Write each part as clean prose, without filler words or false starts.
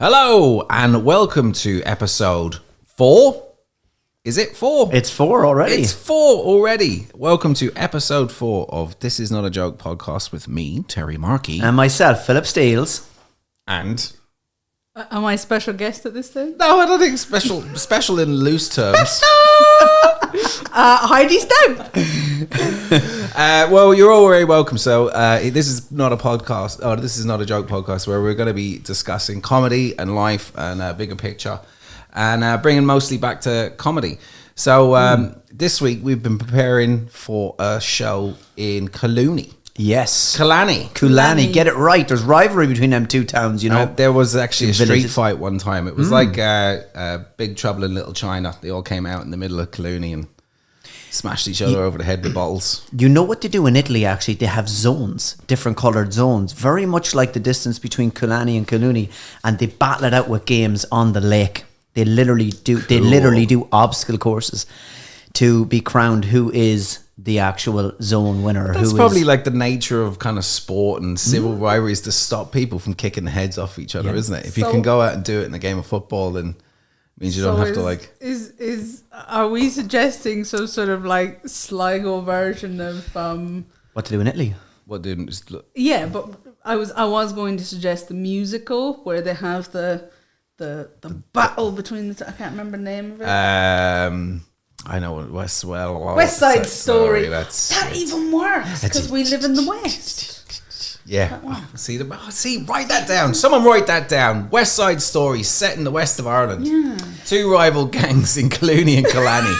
Hello and welcome to episode 4. Is it 4? It's 4 already. It's 4 already. Welcome to episode 4 of This Is Not a Joke podcast with me, Terry Markey. And myself, Philip Steels. And... Am I a special guest at this stage? No, I don't think special in loose terms. Heidi Stamp. Well, you're all very welcome. So this is not a podcast. Oh, this is not a joke podcast where we're going to be discussing comedy and life and bigger picture and bringing mostly back to comedy. So this week we've been preparing for a show in Cawley. Yes. Cawley. Get it right. There's rivalry between them two towns, you know. There was actually a street villages. fight one time. It was like Big Trouble in Little China. They all came out in the middle of Cawley and smashed each other over the head with bottles. You know what they do in Italy, actually? They have zones, different coloured zones, very much like the distance between Cawley and Cawley, and they battle it out with games on the lake. They literally do obstacle courses to be crowned who is the actual zone winner. That's probably like the nature of kind of sport and civil rivalries to stop people from kicking the heads off each other, isn't it? If you can go out and do it in a game of football, then it means you don't have to like... Are we suggesting some sort of like Sligo version of... What to do in Italy? What didn't just look... Yeah, but I was going to suggest the musical where they have the battle between the... I can't remember the name of it. I know West Side Story. That even works because we live in the West. Yeah. See, write that down. Someone write that down. West Side Story set in the west of Ireland. Yeah. Two rival gangs in Clooney and Cawley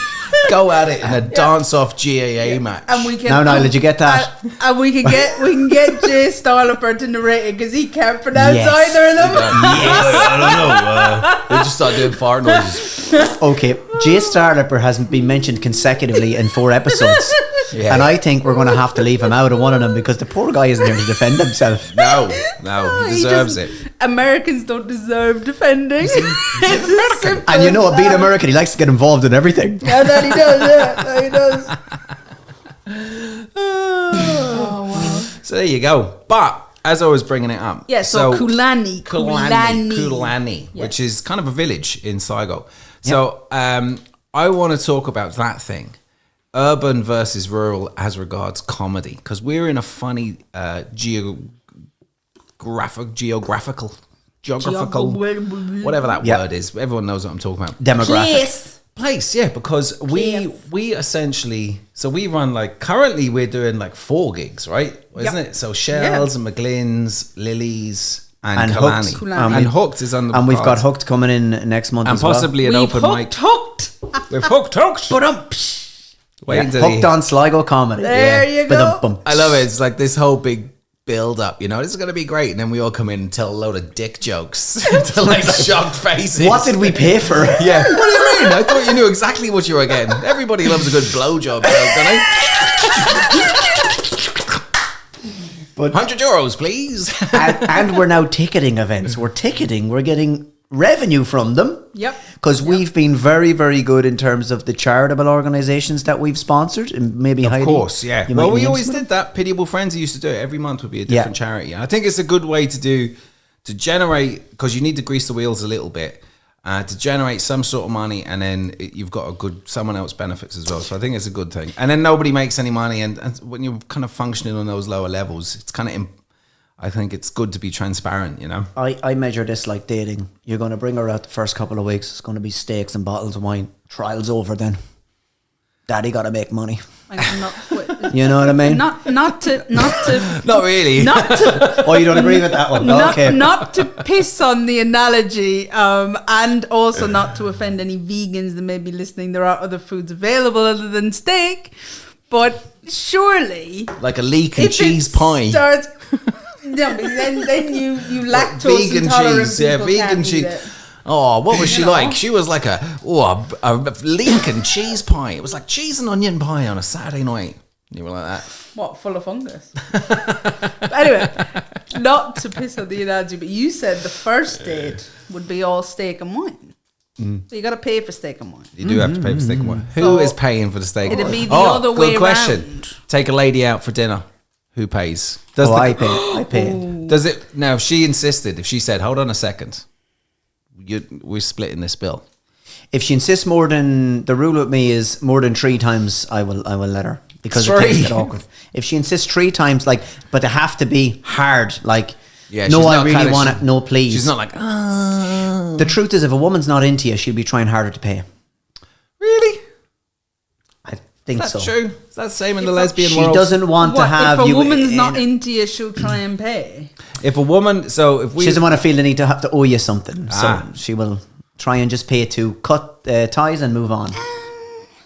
go at it in a dance-off GAA match. And we can Niall, did you get that? And we can get Jay Stolliper to narrate it because he can't pronounce Yes. either of them. I don't know. They just start doing fart noises. Okay, Jay Starlipper hasn't been mentioned consecutively in 4 episodes. Yeah. And I think we're going to have to leave him out of one of them because the poor guy isn't here to defend himself. No, he deserves it. Americans don't deserve defending. It's simple And you know as what, being that. American, he likes to get involved in everything. Yeah, that he does. Yeah, that he does. Oh wow. So there you go. But as I was bringing it up, Yeah. So Cawley, Cawley, which is kind of a village in Sligo. So I want to talk about that thing. Urban versus rural as regards comedy, because we're in a funny geographical, whatever that word is. Everyone knows what I'm talking about. Demographic. Place, yeah, because we essentially, so we run like, currently we're doing like 4 gigs, right? Isn't it? So Shells and McGlynn's, Lily's and Hooked. Cawley. And Hooked is on the And we've got cards. Hooked coming in next month And as well. possibly an open mic. We've hooked. Wait until Hooked on Sligo comedy. There you go. Ba-dum-bum. I love it. It's like this whole big build up, you know, this is going to be great. And then we all come in and tell a load of dick jokes to like shocked faces. What did we pay for? Yeah. What do you mean? I thought you knew exactly what you were getting. Everybody loves a good blowjob, don't they? But €100, please. and we're now ticketing events. We're getting revenue from them. Yep. Because we've been very, very good in terms of the charitable organisations that we've sponsored. And maybe Heidi, Of course, yeah. you might Well, we name always some of did that. Pitiable Friends used to do it. Every month would be a different charity. And I think it's a good way to generate, because you need to grease the wheels a little bit, to generate some sort of money, and then you've got someone else benefits as well. So I think it's a good thing. And then nobody makes any money. And when you're kind of functioning on those lower levels, it's kind of... I think it's good to be transparent, you know. I measure this like dating. You're going to bring her out the first couple of weeks. It's going to be steaks and bottles of wine. Trial's over then. Daddy got to make money. You know what I mean? Not to Not really. not to Oh, you don't agree with that one? Okay. not to piss on the analogy, and also not to offend any vegans that may be listening. There are other foods available other than steak, but surely Like a leek and if cheese it pie. starts, no, but then you lactose Vegan intolerant cheese, yeah, people vegan can't eat cheese. it. Oh, what was she You know? like? She was like a leek and cheese pie. It was like cheese and onion pie on a Saturday night. You were like that. What, full of fungus? But anyway, not to piss on the analogy, but you said the first date would be all steak and wine. So you got to pay for steak and wine. You do have to pay for steak and wine. Who So is paying for the steak and it'd wine? be the other way good question. round. Take a lady out for dinner. Who pays? I pay. Does it now? If she insisted, if she said, "Hold on a second, we're splitting this bill. If she insists more than, the rule with me is more than 3 times, I will let her, because it takes it awkward. If she insists 3 times, like, but they have to be hard, like, no, I really want it, no, please. She's not like, The truth is, if a woman's not into you, she'll be trying harder to pay. Really? I think so. That's true. Is that the same in the lesbian She world? doesn't want to have if you. a woman's not into you, she'll try and pay. If a woman, so if we, She doesn't want to feel the need to have to owe you something, Ah. so she will try and just pay to cut ties and move on.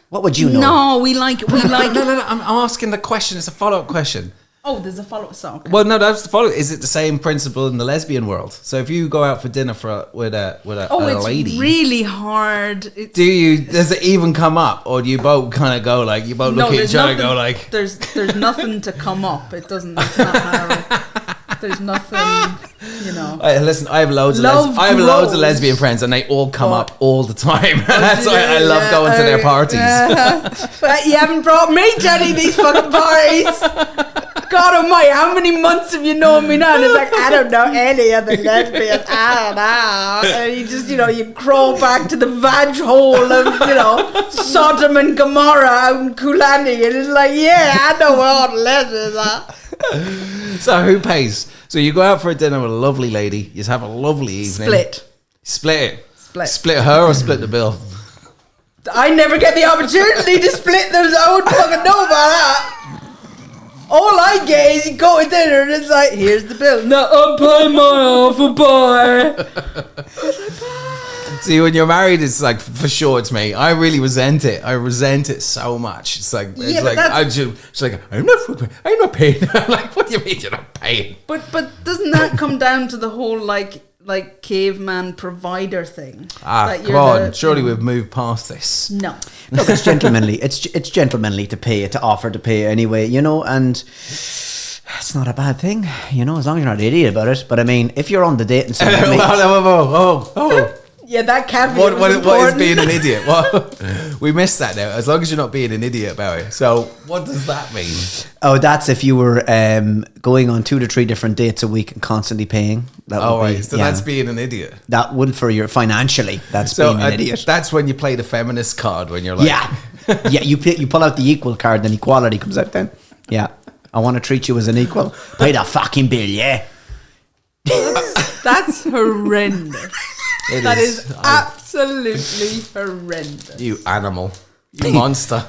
What would you know? No, we like. no. I'm asking the question. It's a follow-up question. Oh, there's a follow-up song. Well, no, that's the follow. Is it the same principle in the lesbian world? So if you go out for dinner with a it's lady, really hard. does it even come up, or do you both kind of go like, you both look at each other and go like, there's nothing to come up. It doesn't. It's not how. There's nothing, you know. Listen, I have loads of lesbian friends, and they all come up all the time. That's why I love going to their parties. But you haven't brought me to any of these fucking parties. God almighty, how many months have you known me now? And it's like, I don't know any other lesbians. I don't know. And you just, you crawl back to the vag hole of, Sodom and Gomorrah out in Kulani. And it's like, yeah, I know where all the lesbians are. So who pays? So you go out for a dinner with a lovely lady. You have a lovely evening. Split it. Split her or split the bill. I never get the opportunity to split them, so I wouldn't fucking know about that. All I get is you go to dinner and it's like, here's the bill. No, I'm paying my half a pie. See, when you're married, it's like, for sure it's me. I really resent it. I resent it so much. It's like, I'm not paying. I'm like, what do you mean you're not paying? But doesn't that come down to the whole like caveman provider thing? Come on, surely we've moved past this. No. Look, it's gentlemanly. It's gentlemanly to pay, to offer to pay anyway, and it's not a bad thing, as long as you're not an idiot about it. But I mean, if you're on the date and somebody, yeah, that caveat. What is being an idiot? We missed that now. As long as you're not being an idiot about it. So what does that mean? Oh, that's if you were going on 2 to 3 different dates a week and constantly paying. That's being an idiot. That would, for your financially, that's being an idiot. That's when you play the feminist card, when you're like, yeah, you pull out the equal card, then equality comes out. Then, yeah, I want to treat you as an equal. Pay the fucking bill, yeah. That's horrendous. That is absolutely horrendous. You animal. You monster.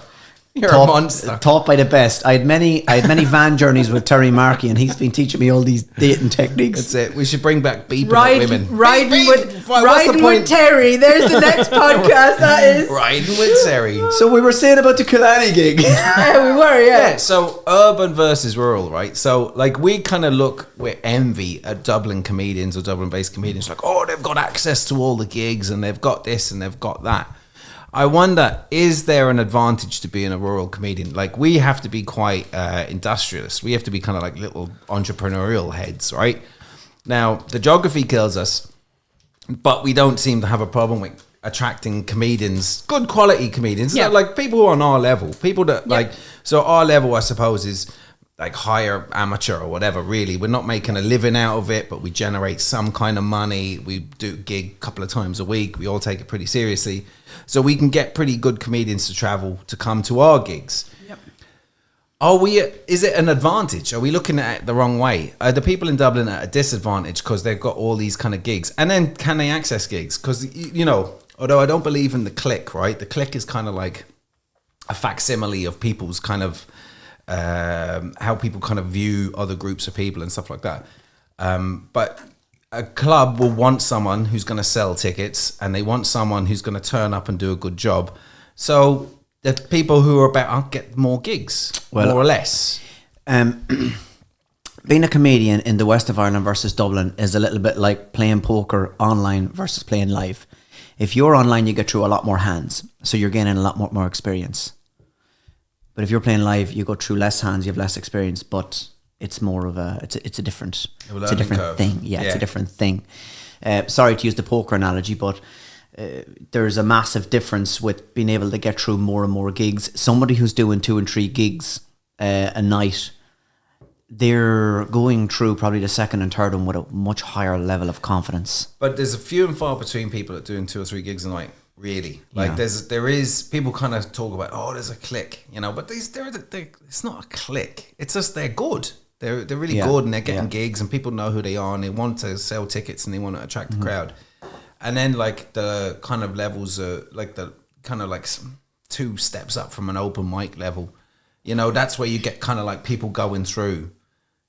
You're a monster. Taught by the best. I had many van journeys with Terry Markey, and he's been teaching me all these dating techniques. That's it. We should bring back beeping at women. Riding with Terry. There's the next podcast. That is Riding with Terry. So we were saying about the Killarney gig. Yeah, we were. Yeah. So urban versus rural, right? So like we kind of look with envy at Dublin comedians or Dublin-based comedians, like, oh, they've got access to all the gigs and they've got this and they've got that. I wonder, is there an advantage to being a rural comedian? Like, we have to be quite industrialist. We have to be kind of like little entrepreneurial heads, right? Now, the geography kills us, but we don't seem to have a problem with attracting comedians, good quality comedians, like people who are on our level. People that like, so our level, I suppose, is like higher amateur or whatever, really. We're not making a living out of it, but we generate some kind of money. We do a gig a couple of times a week. We all take it pretty seriously. So we can get pretty good comedians to travel to come to our gigs. Yep. Is it an advantage? Are we looking at it the wrong way? Are the people in Dublin at a disadvantage because they've got all these kind of gigs? And then can they access gigs? Because, although I don't believe in the clique, right? The clique is kind of like a facsimile of people's kind of how people kind of view other groups of people and stuff like that. But a club will want someone who's going to sell tickets, and they want someone who's going to turn up and do a good job. So the people who are about get more gigs, more or less. Being a comedian in the west of Ireland versus Dublin is a little bit like playing poker online versus playing live. If you're online, you get through a lot more hands, so you're gaining a lot more experience. But if you're playing live, you go through less hands, you have less experience, but it's more of it's a different thing. Yeah, it's a different thing. Sorry to use the poker analogy, but there's a massive difference with being able to get through more and more gigs. Somebody who's doing 2 and 3 gigs a night they're going through probably the second and third one with a much higher level of confidence. But there's a few and far between people that are doing 2 or 3 gigs a night. Really, like there is people kind of talk about, oh, there's a clique, you know, but it's not a clique. It's just they're good. They're really good, and they're getting gigs, and people know who they are, and they want to sell tickets, and they want to attract the crowd. And then like the kind of levels are like the kind of like 2 steps up from an open mic level. You know, that's where you get kind of like people going through.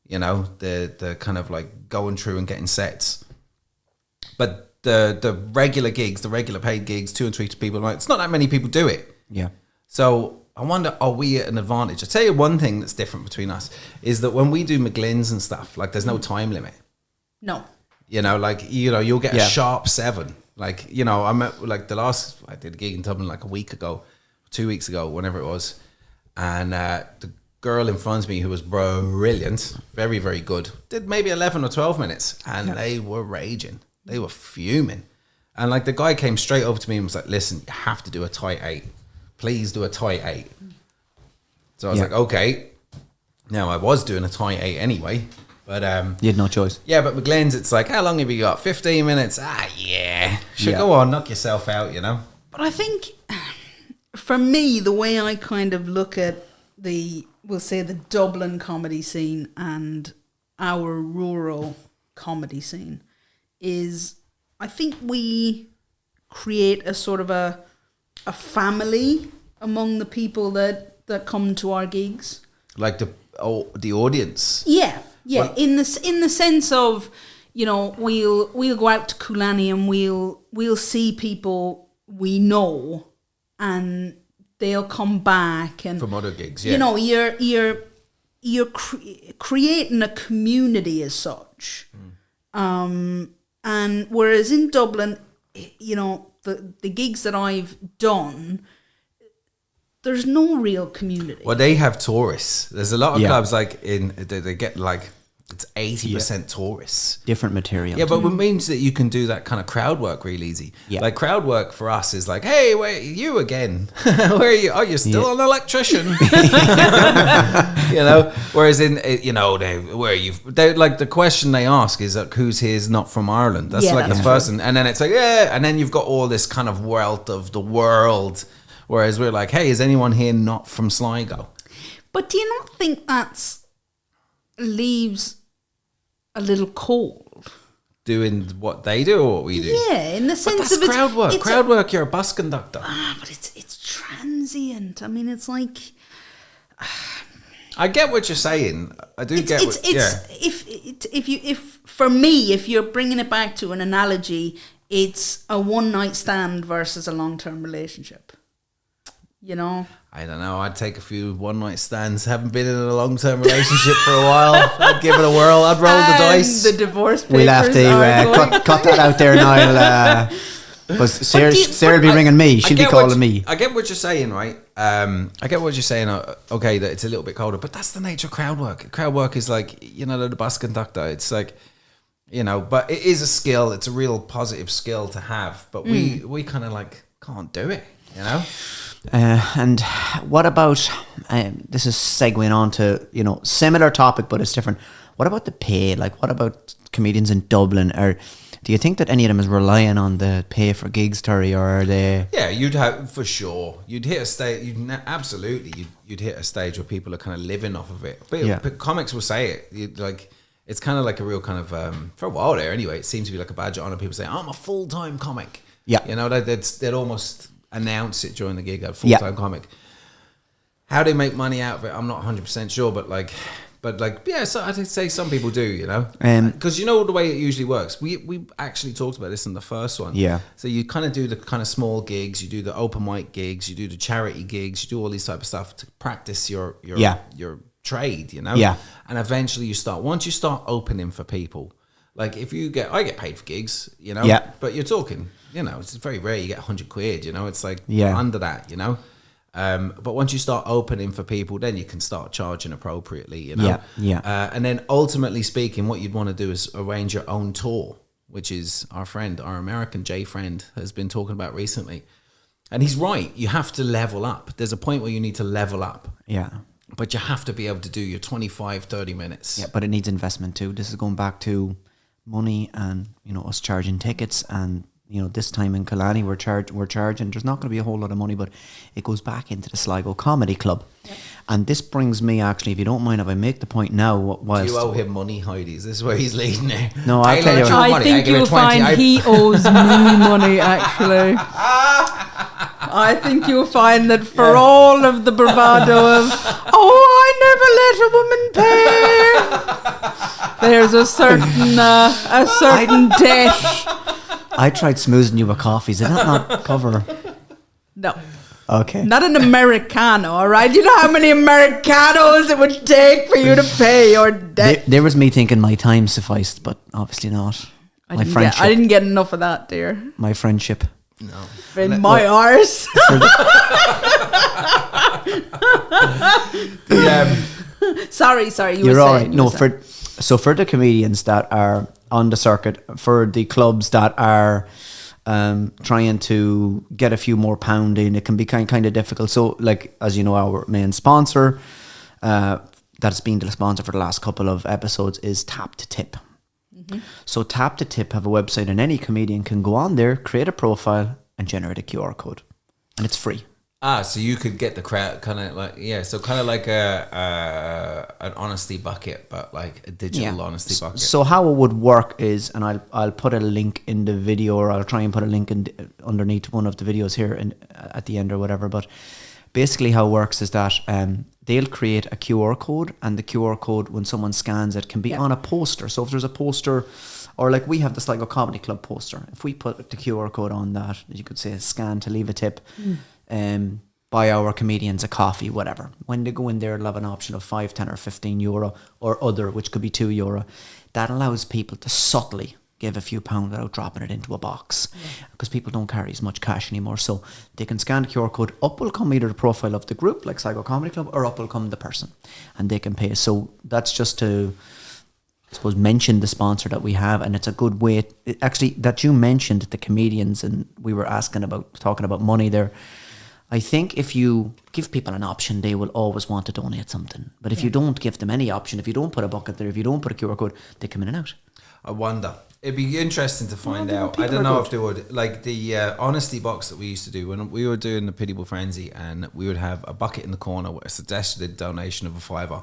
You know, the kind of like going through and getting sets, but. The regular gigs, the regular paid gigs, 2 and 3 people, like, it's not that many people do it. Yeah. So I wonder, are we at an advantage? I'll tell you one thing that's different between us is that when we do McGlynn's and stuff, like there's no time limit. No. You know, like, you know, you'll get a sharp 7. Like, you know, I did a gig in Dublin like a week ago, 2 weeks ago, whenever it was. And the girl in front of me who was brilliant, very, very good, did maybe 11 or 12 minutes and they were raging. They were fuming. And like the guy came straight over to me and was like, listen, you have to do a tight 8. Please do a tight 8. So I was like, okay. Now I was doing a tight 8 anyway. But you had no choice. Yeah, but McGlynn's, it's like, how long have you got? 15 minutes? Sure, go on, knock yourself out, you know? But I think for me, the way I kind of look at we'll say the Dublin comedy scene and our rural comedy scene is, I think we create a sort of a family among the people that come to our gigs. Like the audience. Yeah. Well, in the sense of, you know, we'll go out to Cawley and we'll see people we know, and they'll come back and from other gigs. Yeah. You know, you're creating a community as such. And whereas in Dublin, you know, the gigs that I've done, there's no real community. Well, they have tourists. There's a lot of clubs like they get like it's 80% tourists. Different material. Yeah, but it means that you can do that kind of crowd work real easy. Yeah. Like crowd work for us is like, hey, wait, you again? Where are you? Oh, you're still an electrician. You know, whereas in like the question they ask is like, who's here is not from Ireland? That's like the first, and then it's like, and then you've got all this kind of wealth of the world. Whereas we're like, hey, is anyone here not from Sligo? But do you not think that's leaves a little cold? Doing what they do or what we do? Yeah, in the sense of crowd work. Crowd work, you're a bus conductor. But it's transient. I mean, it's like... I get what you're saying. I do get what... If for me, if you're bringing it back to an analogy, it's a one-night stand versus a long-term relationship. You know? I don't know. I'd take a few one-night stands. Haven't been in a long-term relationship for a while. I'd give it a whirl. I'd roll the dice. The divorce papers. We'll have to cut that out there, Niall. Because Sarah will be ringing me. She'll be calling me. I get what you're saying, right? I get what you're saying. Okay, that it's a little bit colder, but that's the nature of crowd work. Crowd work is like, you know, the bus conductor. It's like, you know, but it is a skill. It's a real positive skill to have. But we kind of like can't do it, you know? And what about this is segueing on to, you know, similar topic but it's different. What about the pay? Like, what about comedians in Dublin? Or do you think that any of them is relying on the pay for gigs, Terry, or are they? Yeah, you'd have for sure. You'd hit a stage. You'd hit a stage where people are kind of living off of it. But comics will say it. Like, it's kind of like a real kind of for a while there. Anyway, it seems to be like a badge of honor. People say, "I'm a full-time comic." Yeah, you know, they'd almost announce it during the gig, a full-time comic. How they make money out of it, I'm not 100% sure, but so I'd say some people do, you know, because you know the way it usually works. We actually talked about this in the first one. Yeah. So you kind of do the kind of small gigs, you do the open mic gigs, you do the charity gigs, you do all these type of stuff to practice your trade, you know. Yeah. And eventually once you start opening for people, like I get paid for gigs, you know. Yeah. But you're talking, you know, it's very rare you get 100 quid, you know. It's like under that, you know. But once you start opening for people, then you can start charging appropriately, you know. And then ultimately speaking, what you'd want to do is arrange your own tour, which is our American Jay friend has been talking about recently. And he's right. You have to level up. There's a point where you need to level up. Yeah. but you have to be able to do your 25, 30 minutes. Yeah, but it needs investment too. This is going back to money and, you know, us charging tickets. And, you know, this time in Killarney we're charging. There's not going to be a whole lot of money, but it goes back into the Sligo Comedy Club. Yep. And this brings me, actually, if you don't mind, if I make the point now, whilst... Do you owe him money, Heidi? Is this where he's leading there? No, I'll tell you. I think you'll find he owes me money, actually. I think you'll find that for all of the bravado of, I never let a woman pay, there's a certain debt. I tried smoozing you with coffees. Did that not cover? No. Okay. Not an Americano, all right? You know how many Americanos it would take for you to pay your debt? There was me thinking my time sufficed, but obviously not. I didn't get enough of that, dear. My friendship. No. In my arse. Sorry. You're all right. No, for the comedians that are on the circuit, for the clubs that are trying to get a few more pound in, it can be kind of difficult. So, like, as you know, our main sponsor, that's been the sponsor for the last couple of episodes, is Tap to Tip. Mm-hmm. So Tap to Tip have a website, and any comedian can go on there, create a profile, and generate a QR code, and it's free. So you could get the crowd kind of like like an honesty bucket, but like a digital honesty bucket. So how it would work is, and I'll put a link in the video, or I'll try and put a link underneath one of the videos here at the end or whatever. But basically, how it works is that they'll create a QR code, and the QR code, when someone scans it, can be on a poster. So if there's a poster, or like we have the Sligo Comedy Club poster, if we put the QR code on that, you could say scan to leave a tip. Buy our comedians a coffee, whatever. When they go in there, they'll have an option of 5, 10 or 15 euro, or other, which could be €2. That allows people to subtly give a few pounds without dropping it into a box, because people don't carry as much cash anymore. So they can scan the QR code. Up will come either the profile of the group, like Sligo Comedy Club, or up will come the person, and they can pay. So that's just to, I suppose, mention the sponsor that we have, and it's a good way. Actually, that you mentioned the comedians, and we were talking about money there. I think if you give people an option, they will always want to donate something. But if you don't give them any option, if you don't put a bucket there, if you don't put a QR code, they come in and out. I wonder. It'd be interesting to find out. I don't know if they would. Like the honesty box that we used to do when we were doing the Pitiable Frenzy, and we would have a bucket in the corner with a suggested donation of €5.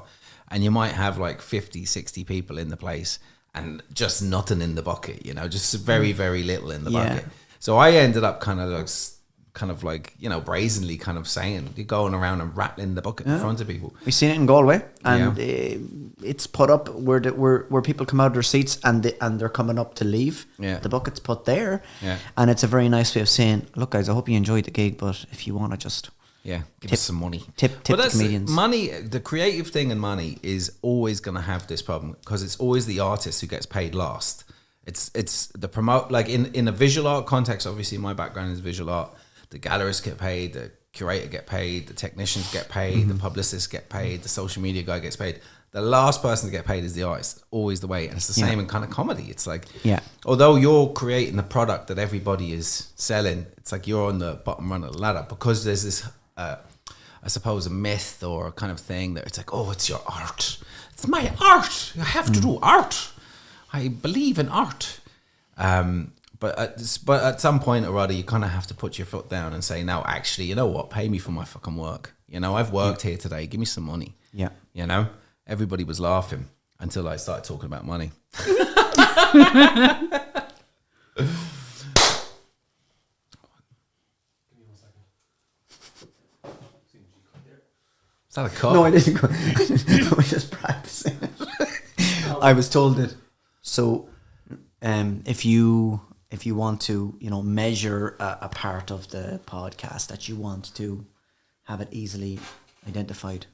And you might have like 50, 60 people in the place and just nothing in the bucket, you know, just very, very little in the bucket. So I ended up kind of like, you know, brazenly kind of saying, you're going around and rattling the bucket in front of people. We've seen it in Galway, and it's put up where people come out of their seats and they're coming up to leave. Yeah. The bucket's put there, and it's a very nice way of saying, look, guys, I hope you enjoyed the gig, but if you want to just give us some money. Tip the comedians. Money, the creative thing in money is always going to have this problem, because it's always the artist who gets paid last. It's the promote, like in a visual art context. Obviously, my background is visual art. The gallerists get paid, the curator get paid, the technicians get paid, the publicists get paid, the social media guy gets paid. The last person to get paid is the artist. Always the way. And it's the same in kind of comedy. It's like, although you're creating the product that everybody is selling, it's like you're on the bottom rung of the ladder, because there's this, I suppose, a myth or a kind of thing that it's like, oh, it's your art. It's my art. I have to do art. I believe in art. But at some point or other, you kind of have to put your foot down and say, no, actually, you know what? Pay me for my fucking work. You know, I've worked here today. Give me some money. Yeah. You know, everybody was laughing until I started talking about money. Is that a call? No, I didn't. I was just practicing it. I was told it. So, if you want to, you know, measure a part of the podcast that you want to have it easily identified,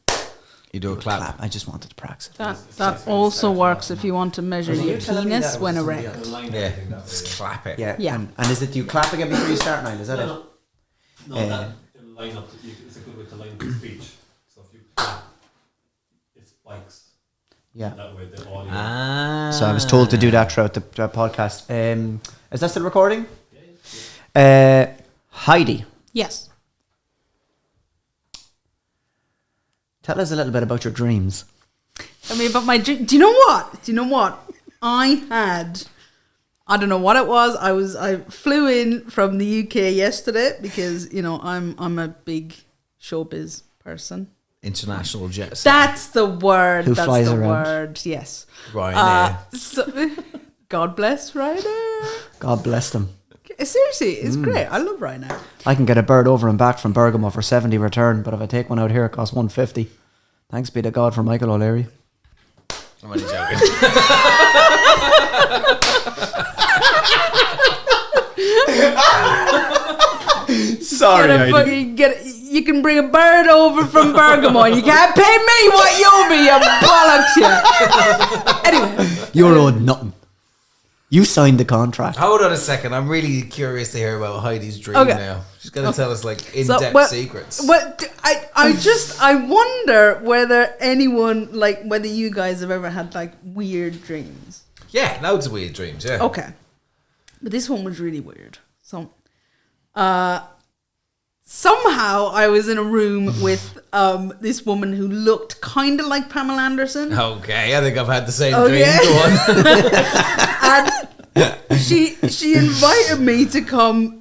you do a clap. I just wanted to practice it. That also works if you want to measure your penis when erect. Yeah, just clap it. Yeah. And is it you clap again before you start, Niall? Is that it? No, that line up. It's a good way to line up the speech. So if you clap, it spikes. Yeah. That way the audio. So I was told to do that throughout the podcast. Is that still recording? Yeah. Heidi. Yes. Tell us a little bit about your dreams. I mean, about my dream. Do you know what? I don't know what it was. I flew in from the UK yesterday because, you know, I'm a big showbiz person. International jet set. That's the word. Who That's flies the around. word. Yes. Ryanair. God bless Ryanair. God bless them. Seriously, it's great. I love Ryanair. I can get a bird over and back from Bergamo for 70 return, but if I take one out here, it costs 150. Thanks be to God for Michael O'Leary. I'm only joking. Sorry, You can bring a bird over from Bergamo and you can't pay me what you owe me, you bollocks, you. Anyway. You're owed nothing. You signed the contract. Hold on a second. I'm really curious to hear about Heidi's dream now. She's going to tell us like in-depth secrets. I wonder whether anyone, like, whether you guys have ever had like weird dreams. Yeah, loads of weird dreams, yeah. Okay. But this one was really weird. So, somehow I was in a room with this woman who looked kind of like Pamela Anderson. Okay, I think I've had the same dream. Go on. And she invited me to come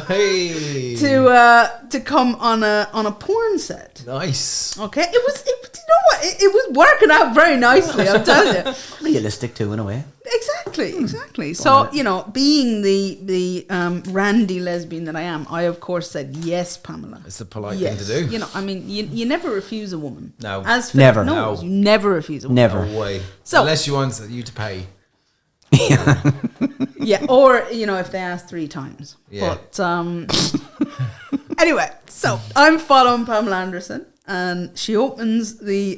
Hey. to come on a porn set. Nice. Okay, it was you know what? It was working out very nicely, I'm telling you. Realistic too, in a way. Exactly. So, you know, being the randy lesbian that I am, I of course said yes, Pamela. It's the polite thing to do. You know, I mean, you never refuse a woman. No. As Never. knows, you never refuse a woman. Never. No way. So- Unless you want you to pay. Yeah, or, you know, if they ask 3 times. Yeah. But anyway, so I'm following Pamela Anderson, and she opens the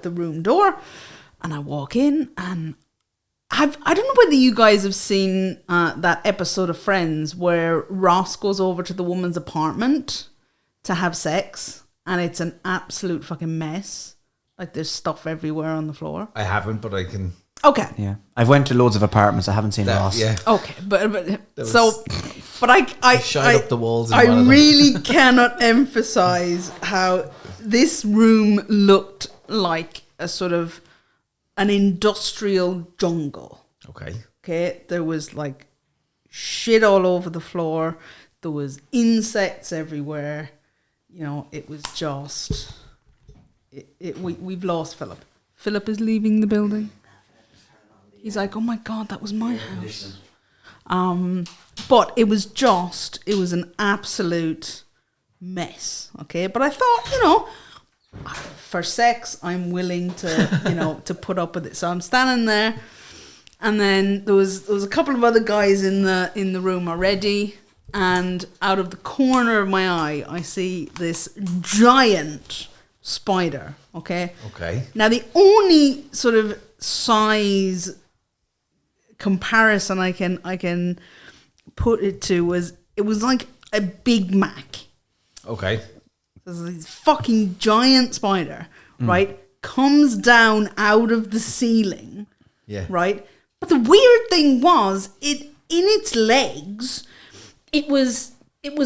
room door, and I walk in, and I don't know whether you guys have seen that episode of Friends where Ross goes over to the woman's apartment to have sex, and it's an absolute fucking mess. Like, there's stuff everywhere on the floor. I haven't, but I can. Okay. Yeah. I've went to loads of apartments. I haven't seen That, Ross. yeah. Okay, but I Shine up the walls. In I one of them. really cannot emphasize how this room looked like a sort of an industrial jungle. Okay. Okay, there was like shit all over the floor. There was insects everywhere. You know, it was just. We've lost Philip. Philip is leaving the building. He's like, oh my God, that was my house. But it was an absolute mess. Okay, but I thought, you know, for sex, I'm willing to, you know, to put up with it. So I'm standing there, and then there was a couple of other guys in the room already, and out of the corner of my eye, I see this giant spider. Okay. Now the only sort of size comparison I can put it to was it was like a Big Mac. Okay. This fucking giant spider, right, comes down out of the ceiling. Yeah. Right? But the weird thing was in its legs, it was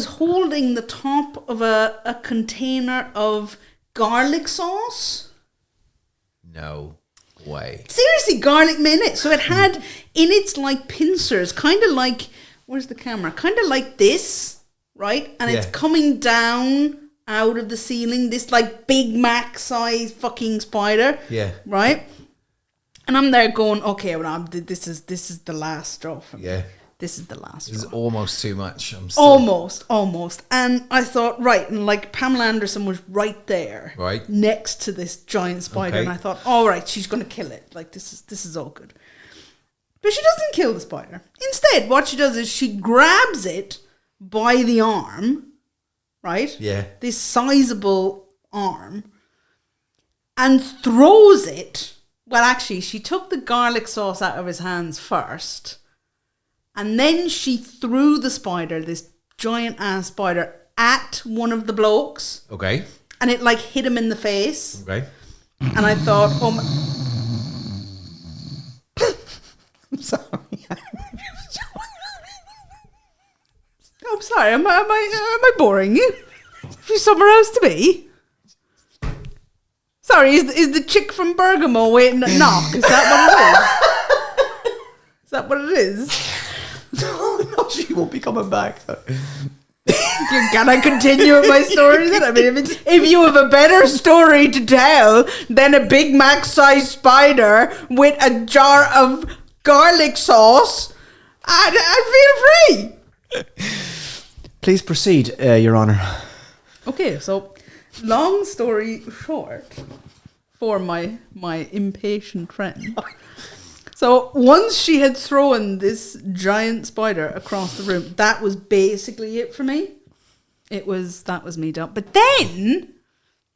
holding the top of a container of garlic sauce. No way. Seriously, garlic minute. So it had in its like pincers, kind of like, where's the camera? Kind of like this, right? And it's coming down out of the ceiling, this like Big Mac size fucking spider. Yeah. Right? And I'm there going, okay, well, this is the last straw for me. Yeah. This is the last This is straw. almost too much. I'm still... Almost. And I thought, right, and like Pamela Anderson was right there. Right. Next to this giant spider. Okay. And I thought, all right, she's going to kill it. Like, this is all good. But she doesn't kill the spider. Instead, what she does is she grabs it by the arm, right? Yeah. This sizable arm, and throws it. Well, actually, she took the garlic sauce out of his hands first. And then she threw the spider, this giant ass spider, at one of the blokes. Okay. And it like hit him in the face. Okay. And I thought, oh my... I'm sorry. I'm sorry, am I boring you? There's somewhere else to be. Sorry, is the chick from Bergamo waiting at knock? Is that what it is? Is that what it is? No, she won't be coming back. Can I continue with my story then? I mean, if you have a better story to tell than a Big Mac sized spider with a jar of garlic sauce, I feel free. Please proceed, Your Honour. Okay, so long story short, for my impatient friend. So once she had thrown this giant spider across the room, that was basically it for me. That was me done. But then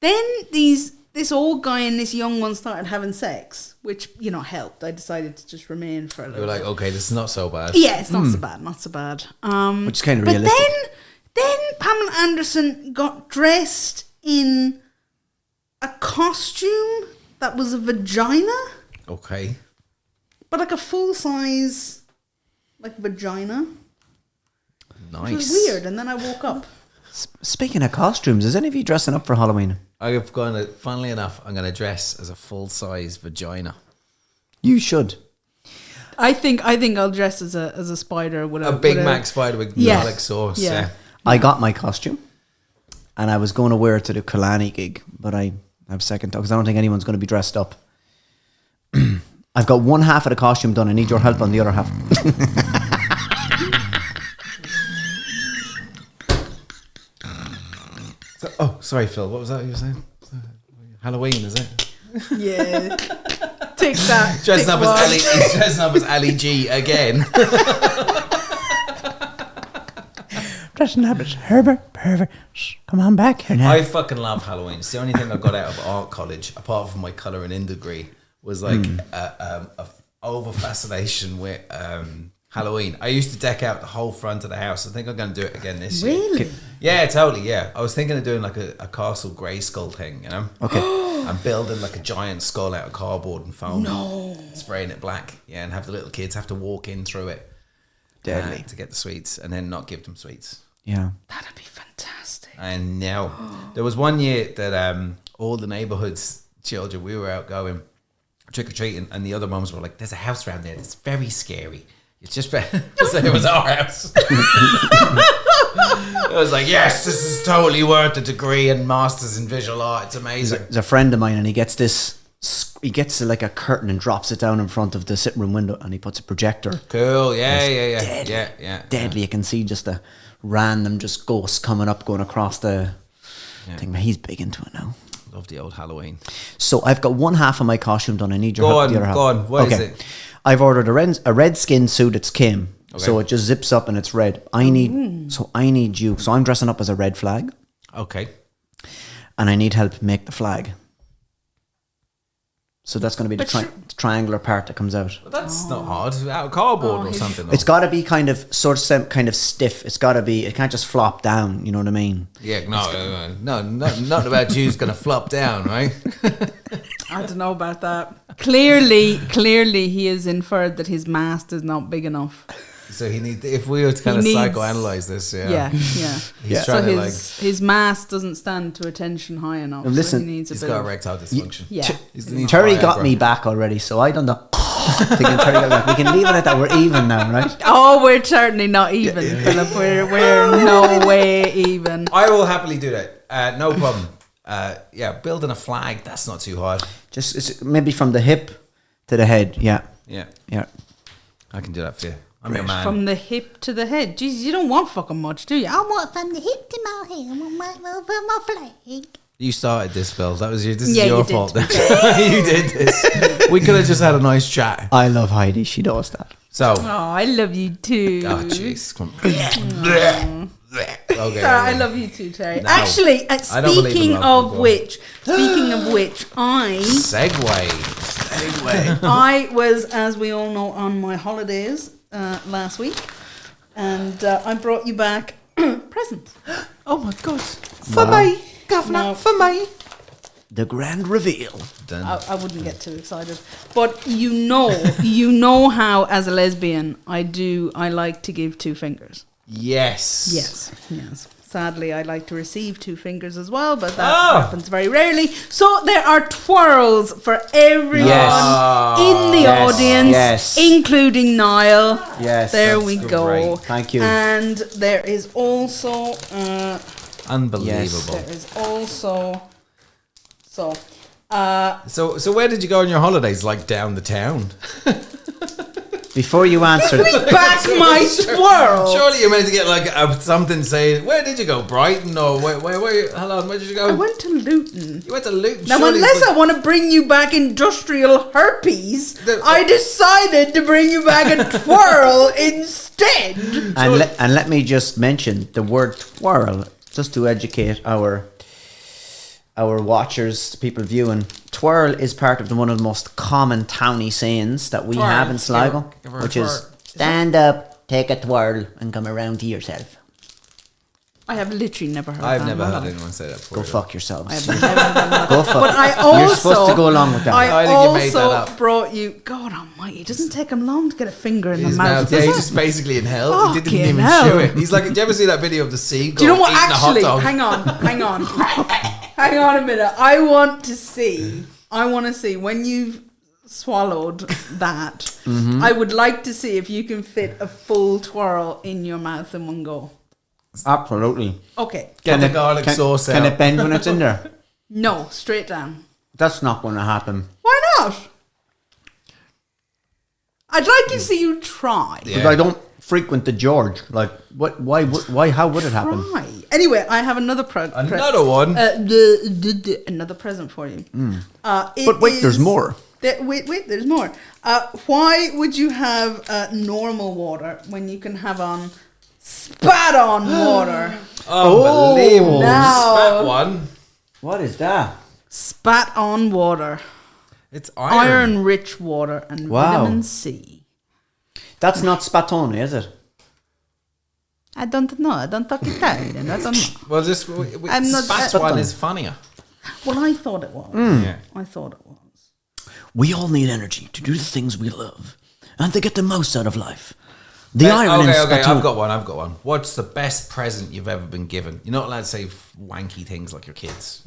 this old guy and this young one started having sex, which, you know, helped. I decided to just remain for a little You were like, okay, this is not so bad. Yeah, it's not so bad, not so bad. Which is kind of realistic. Then Pamela Anderson got dressed in a costume that was a vagina. Okay. But like a full size, like vagina. Nice. It was weird, and then I woke up. Speaking of costumes, is any of you dressing up for Halloween? I've gone to, funnily enough, I'm going to dress as a full-size vagina. You should. I think I'll dress as a spider with A Big Mac spider with garlic sauce. Yeah. I got my costume, and I was going to wear it to the Cawley gig, but I have second thought because I don't think anyone's going to be dressed up. I've got one half of the costume done. I need your help on the other half. Oh, sorry, Phil. What was that you were saying? Halloween, is it? Yeah. Take that. Dressing up as Ali. He's dressing up as Ali G again. Dressing up as Herbert. Come on back here now. I fucking love Halloween. It's the only thing I got out of art college, apart from my colouring in degree, was like a over fascination with Halloween. I used to deck out the whole front of the house. I think I'm going to do it again this year. Really? Yeah, totally. Yeah, I was thinking of doing like a Castle Grayskull thing. You know? Okay. I'm building like a giant skull out of cardboard and foam. No. Spraying it black. Yeah, and have the little kids have to walk in through it. Deadly. To get the sweets, and then not give them sweets. Yeah. That'd be fantastic. And now, there was one year that all the neighbourhood's children, we were out going trick-or-treating, and the other mums were like, there's a house around there that's very scary. It's just better. So it was our house. I was like, yes, this is totally worth a degree and masters in visual art. It's amazing. There's a friend of mine, and he gets like a curtain and drops it down in front of the sitting room window, and he puts a projector. Cool. Yeah. Deadly. You can see just a random just ghost coming up, going across the thing. But he's big into it now. Love the old Halloween. So I've got one half of my costume done. I need your help with the other half. Go on. What is it? I've ordered a red skin suit. It's Kim. Okay. So it just zips up and it's red. I need you. So I'm dressing up as a red flag. Okay. And I need help make the flag. So that's going to be the triangular part that comes out. Well, that's not hard. Out of cardboard or something. It's got to be kind of stiff. It's got to be. It can't just flop down. You know what I mean? Yeah. No. Not about you's going to flop down, right? I don't know about that. Clearly, he has inferred that his mast is not big enough. So if we were to kind of psychoanalyze this, he's trying to his mast doesn't stand to attention high enough. Listen, so he's got erectile dysfunction. Terry got me back already, so I don't know. We can leave it at that. We're even now, right? Oh, we're certainly not even, Philip. We're no way even. I will happily do that. No problem. Building a flag, that's not too hard. Just maybe from the hip to the head. Yeah. I can do that for you. I'm your man. From the hip to the head. Jesus, you don't want fucking much, do you? I want from the hip to my head. I want my flag. You started this, Bill. This is your fault. You did this. We could have just had a nice chat. I love Heidi. She knows that. So. Oh, I love you too. Oh, jeez. Okay. Sorry, I love you too, Terry. No, actually, speaking of which, I segue. I was, as we all know, on my holidays last week, and I brought you back presents. Oh my God! For me, Governor, for me. The grand reveal. I wouldn't get too excited, but you know how as a lesbian I like to give two fingers. Yes. sadly, I like to receive 2 fingers as well, but that happens very rarely. So there are twirls for everyone in the audience, including Niall. Yes, there we go. great. Thank you. And there is also Unbelievable. there is also so. So where did you go on your holidays? Like down the town? Before you answer, Back my twirl. Surely you're meant to get like something saying, where did you go? Brighton or where did you go? I went to Luton. You went to Luton. Now, Surely unless it's I want to bring you back industrial herpes, I decided to bring you back a twirl instead. and let me just mention the word twirl, just to educate our watchers, people viewing. Twirl is part of one of the most common towny sayings that we have in Sligo, which is stand up, take a twirl, and come around to yourself. I have literally never heard I've that. never heard anyone say that before. Go fuck yourselves. I have never done that. Go fuck. But I also, You're supposed to go along with that. I I think you made that also up. brought you. God Almighty! It doesn't take him long to get a finger in His the mouth. mouth, yeah, does he's it? just basically in hell. He didn't Fucking even hell. chew it. He's like, do you ever see that video of the seagull Do you know what? eating a hot Actually, dog? hang on, hang on a minute. I want to see when you've swallowed that. I would like to see if you can fit a full twirl in your mouth in one go. Absolutely. Okay. Get the garlic sauce Can out. it bend when it's in there? No, straight down. That's not going to happen. Why not? I'd like to see you try. Yeah. Because I don't frequent the George. Like, what? Why? How would it happen? Try. Anyway, I have another Another one. another present for you. But wait, there's more. Wait, there's more. Why would you have normal water when you can have on spat on water? Unbelievable. Now. Spat one. What is that? Spat on water. It's iron. Iron-rich water and Wow. vitamin C. That's not spatone, is it? I don't know. I don't talk Italian. I don't know. Well, just I'm not- spat one is funnier. Well, I thought it was. Yeah. I thought it was. We all need energy to do the things we love and to get the most out of life. The iron in Okay, spatone. I've got one. What's the best present you've ever been given? You're not allowed to say wanky things like your kids.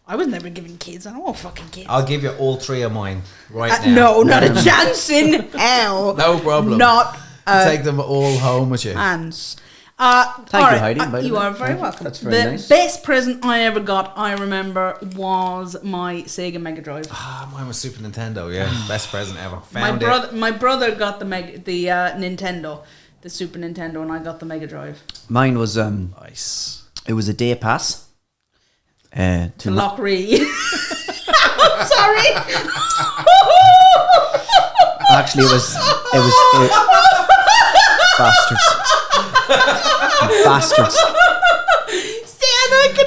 I was never given kids. I don't want fucking kids. I'll give you all 3 of mine right now. No, not a chance in hell. No problem. Not Take them all home with you. chance. Thank you, Heidi, by the You way. are very Thank you. welcome. That's very the nice. best present I ever got, I remember, was my Sega Mega Drive. Mine was Super Nintendo, yeah. Best present ever. Found My brother got the Nintendo, the Super Nintendo, and I got the Mega Drive. Mine was Nice. it was a day pass. To Lockree. I'm sorry. Actually, it was bastards. Bastards. Santa, can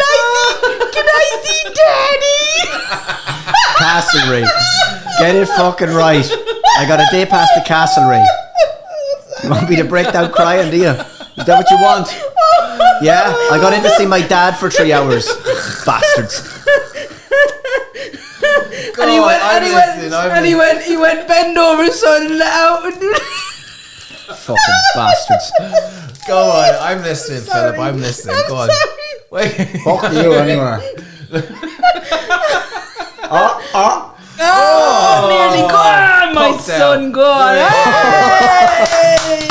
I see Daddy? Castlerea. Get it fucking right. I got a day pass to Castlerea. You want me to break down crying, do you? Is that what you want? Yeah? I got in to see my dad for 3 hours. Bastards. And he went bend over so and let out. Fucking bastards. Go on, I'm listening, Philip. I'm listening. Go on. Wait. Fuck you anyway. Oh, nearly gone, my Poked out. son gone. Hey!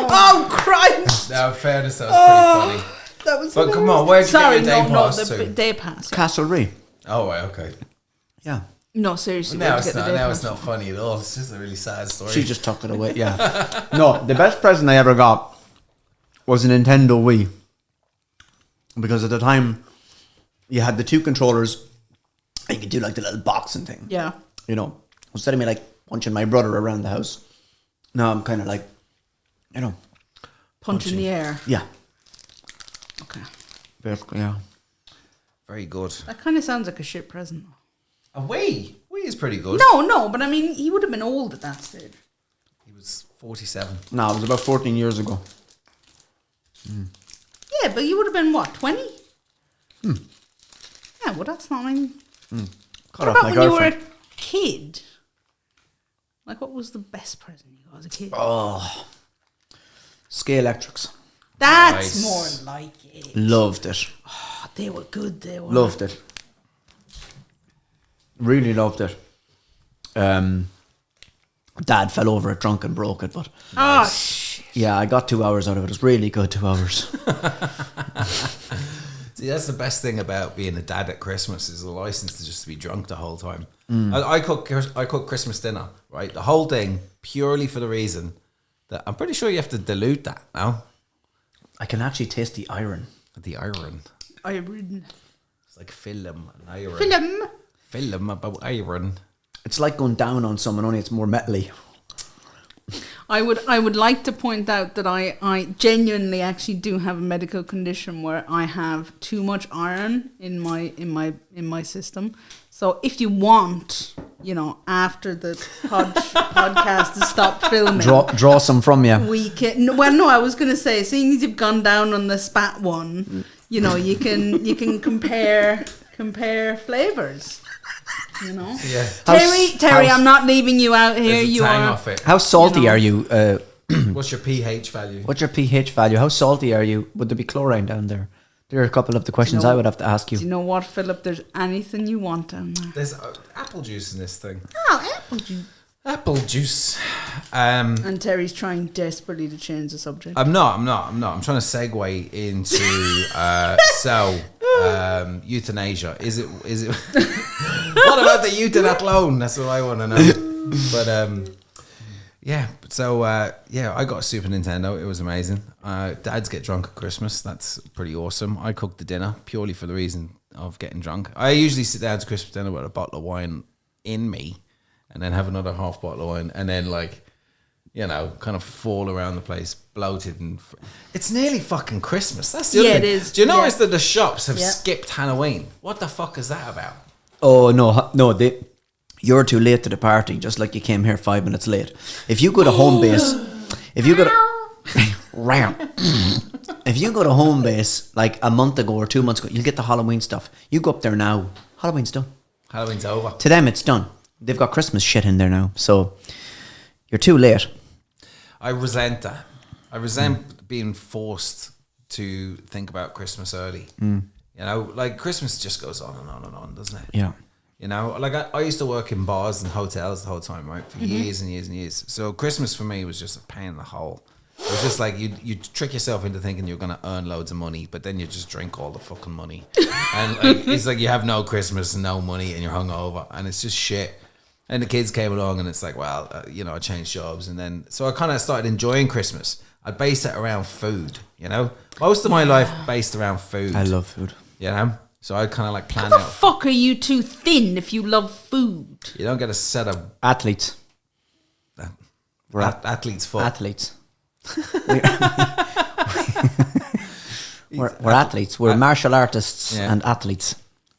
Oh, Christ. No, fairness, that was pretty funny. That was But come hilarious. on, where'd you Sorry, get your day no, pass the to? day pass. Castlerea. Oh, right, okay. Yeah. No, seriously. Now where'd it's you get not. the day Now pass it's not funny at all. It's just a really sad story. She just took it away, yeah. No, the best present I ever got was a Nintendo Wii. Because at the time, you had the 2 controllers, and you could do like the little boxing thing. Yeah. You know, instead of me like punching my brother around the house, now I'm kind of like, you know, Punch in the air. yeah. Okay. Basically, yeah. Very good. That kind of sounds like a shit present. A Wii. Wii is pretty good. No, but I mean, he would have been old at that stage. He was 47. No, it was about 14 years ago. Yeah, but you would have been, what, 20? Yeah, well, that's not, I mean... Cut What off about my when you were girlfriend. a kid? Like, what was the best present you got as a kid? Oh. Scalextrics. That's Nice. more like it. Loved it. Oh, they were good. They were. Loved it. Really loved it. Dad fell over it drunk and broke it, but Oh, shit. yeah, I got 2 hours out of it. It was really good 2 hours. See, that's the best thing about being a dad at Christmas is the license to just be drunk the whole time. I cook Christmas dinner, right? The whole thing purely for the reason that I'm pretty sure you have to dilute that now. I can actually taste the iron. The iron. Iron. It's like film and iron. Film. Film about iron. It's like going down on someone, only it's more metally. I would like to point out that I genuinely actually do have a medical condition where I have too much iron in my system. So if you want, after the podcast to stop filming, Draw some from you. we can. Well, no, I was going to say, seeing as you've gone down on the spat one, you can compare flavors. Yeah. Terry, I'm not leaving you out here. There's a You tang are. off it. How salty are you? What's your pH value? What's your pH value? How salty are you? Would there be chlorine down there? There are a couple of the questions I would have to ask you. Do you know what, Philip? There's anything you want down there. There's apple juice in this thing. Oh, apple juice. Apple juice. And Terry's trying desperately to change the subject. I'm not. I'm trying to segue into euthanasia. Is it? What about the euthanasia loan? That's what I want to know. But yeah. So I got a Super Nintendo. It was amazing. Dads get drunk at Christmas. That's pretty awesome. I cooked the dinner purely for the reason of getting drunk. I usually sit down to Christmas dinner with a bottle of wine in me, and then have another half bottle of wine, and then kind of fall around the place, bloated, and it's nearly fucking Christmas. That's the other thing. It is. Do you notice Yeah. that the shops have Yeah. skipped Halloween? What the fuck is that about? Oh no! You're too late to the party. Just like you came here 5 minutes late. If you go to home base, if you go to if you go to home base like a month ago or 2 months ago, you'll get the Halloween stuff. You go up there now, Halloween's done. Halloween's over. To them, it's done. They've got Christmas shit in there now, so you're too late. I resent that. I resent being forced to think about Christmas early. Like Christmas just goes on and on and on, doesn't it? Yeah. Like I used to work in bars and hotels the whole time, right? For years and years and years. So Christmas for me was just a pain in the hole. It was just like you trick yourself into thinking you're going to earn loads of money, but then you just drink all the fucking money. And it's like you have no Christmas and no money and you're hungover and it's just shit. And the kids came along and it's like, well, I changed jobs. And then, so I kind of started enjoying Christmas. I based it around food, Most of my life based around food. I love food. So I kind of like plan How the out. fuck are you too thin if you love food? You don't get a set of Athletes. We're athlete's foot. athletes. We're athletes. We're martial artists Yeah. and athletes.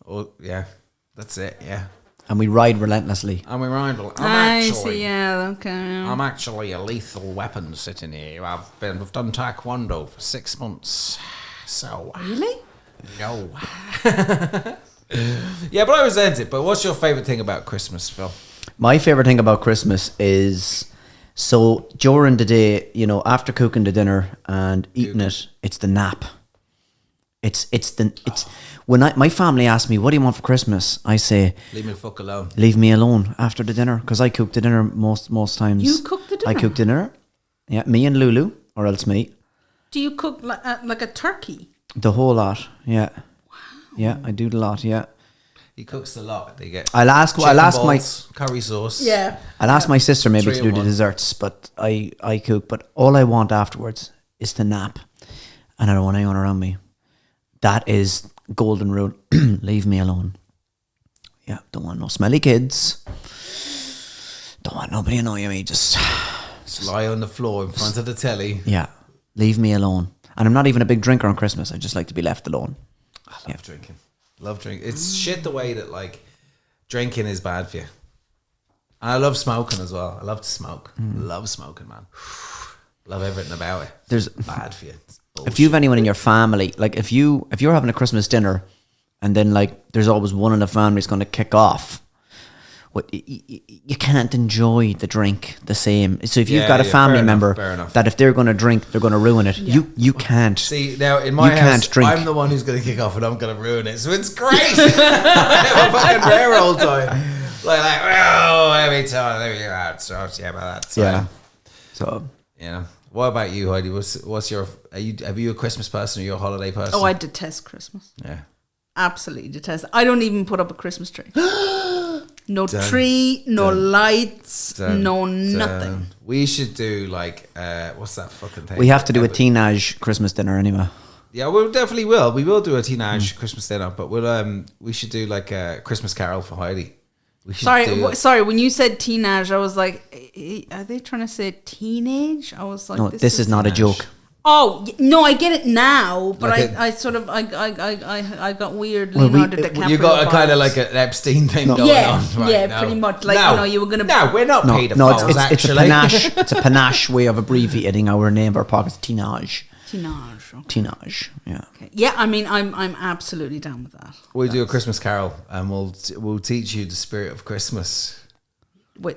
Oh, yeah. That's it, yeah. And we ride relentlessly. And we ride. I see, yeah, okay. I'm actually a lethal weapon sitting here. I've done taekwondo for 6 months. So Really? no. Yeah, but I resent it. But what's your favourite thing about Christmas, Phil? My favourite thing about Christmas is, so during the day, after cooking the dinner and eating it, it's the nap. It's when my family asks me, what do you want for Christmas? I say, Leave me the fuck alone. leave me alone after the dinner, because I cook the dinner most times. You cook the I dinner? cook dinner. Yeah, me and Lulu, or else me. Do you cook like a turkey? The whole lot, yeah. Wow. Yeah, I do the lot, yeah. He cooks a lot. They get. I'll ask chicken my balls, curry sauce. Yeah. I'll ask my sister maybe 3 to in do the 1. desserts, but I cook. But all I want afterwards is to nap, and I don't want anyone around me. That is golden rule. Leave me alone. Yeah, don't want no smelly kids. Don't want nobody annoying me. Just lie on the floor in front of the telly. yeah, leave me alone. And I'm not even a big drinker on Christmas. I just like to be left alone. I love drinking. Love drinking. It's shit the way that drinking is bad for you. And I love smoking as well. I love to smoke. Love smoking, man. Love everything about it. There's Bad for you. It's if you have anyone in your family, like if you're having a Christmas dinner, and then there's always one in the family that's going to kick off But you can't enjoy the drink the same. So if you've Yeah, got a yeah, family fair member enough. that if they're going to drink, they're going to ruin it. You can't. See, now in my You house, can't drink. I'm the one who's going to kick off and I'm going to ruin it. So it's great. I have a fucking rare old time. Like, oh, every time. There we go. So, yeah, about that. So, Yeah. So yeah. What about you, Heidi? What's your? Have you a Christmas person or you a holiday person? Oh, I detest Christmas. Yeah. Absolutely detest. I don't even put up a Christmas tree. No tree, no lights, no nothing. We should do like what's that fucking thing? we have to do a teenage Christmas dinner anyway. Yeah, we definitely will. We will do a teenage Christmas dinner, but we should do like a Christmas Carol for Heidi. We should Sorry. When you said teenage, I was like, are they trying to say teenage? I was like, No, this is not a joke. Oh no, I get it now, but Like I sort of I got weird Well, Leonardo DiCaprio. You got a kind of vibes. like an Epstein thing going Yeah, on. Right yeah, now. pretty much. Like No, you were gonna. No, we're not No, pedophiles. it's a actually. panache. It's a panache way of abbreviating our name of our pockets. Teenage. Teenage. Okay. Teenage. Yeah. Okay. Yeah, I mean, I'm absolutely down with that. We'll do a Christmas Carol, and we'll teach you the spirit of Christmas. With